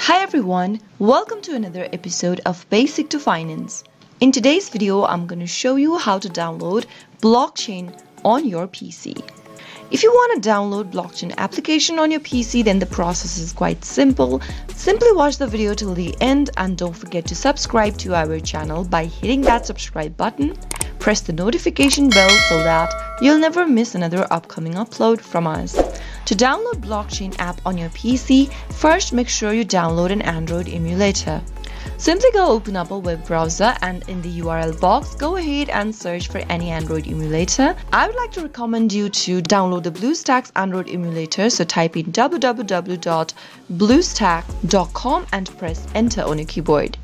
Hi everyone, welcome to another episode of Basic to Finance. In today's video, I'm going to show you how to download blockchain on your PC. If you want to download blockchain application on your PC, then the process is quite simple. Simply watch the video till the end and don't forget to subscribe to our channel by hitting that subscribe button. Press the notification bell so that you'll never miss another upcoming upload from us. To download blockchain app on your PC, first make sure you download an Android emulator. Simply go open up a web browser and in the URL box, go ahead and search for any Android emulator. I would like to recommend you to download the BlueStacks Android emulator. So type in www.bluestack.com and press enter on your keyboard.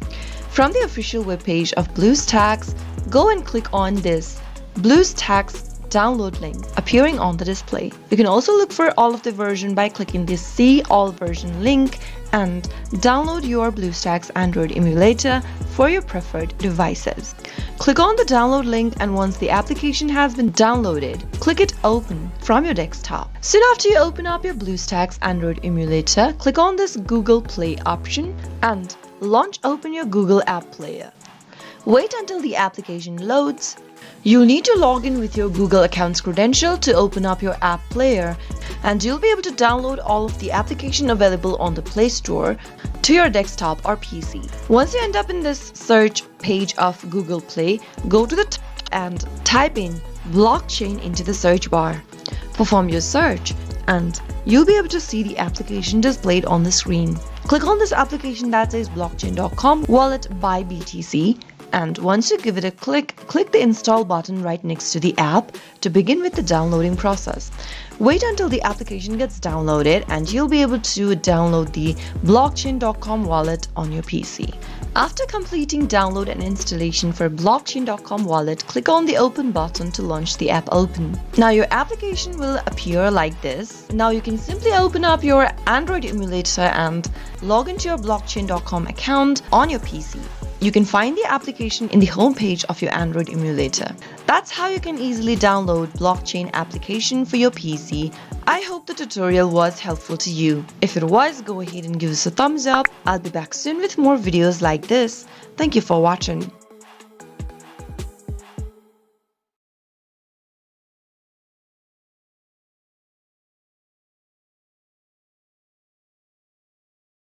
From the official webpage of BlueStacks, go and click on this BlueStacks download link appearing on the display. You can also look for all of the version by clicking this See All version link and download your BlueStacks Android emulator for your preferred devices. Click on the download link and once the application has been downloaded, click it Open from your desktop. Soon after you open up your BlueStacks Android emulator, click on this Google Play option and open your Google App Player. Wait until the application loads. You'll need to log in with your Google account's credential to open up your app player, and you'll be able to download all of the application available on the Play Store to your desktop or PC. Once you end up in this search page of Google Play, go to the top and type in blockchain into the search bar. Perform your search and you'll be able to see the application displayed on the screen. Click on this application that says blockchain.com wallet by BTC. And once you give it a click the install button right next to the app to begin with the downloading process. Wait until the application gets downloaded and you'll be able to download the blockchain.com wallet on your PC. After completing download and installation for blockchain.com wallet, click on the open button to launch the app open. Now your application will appear like this. Now you can simply open up your Android emulator and log into your blockchain.com account on your PC. You can find the application in the home page of your Android emulator. That's how you can easily download blockchain application for your PC. I hope the tutorial was helpful to you. If it was, go ahead and give us a thumbs up. I'll be back soon with more videos like this. Thank you for watching.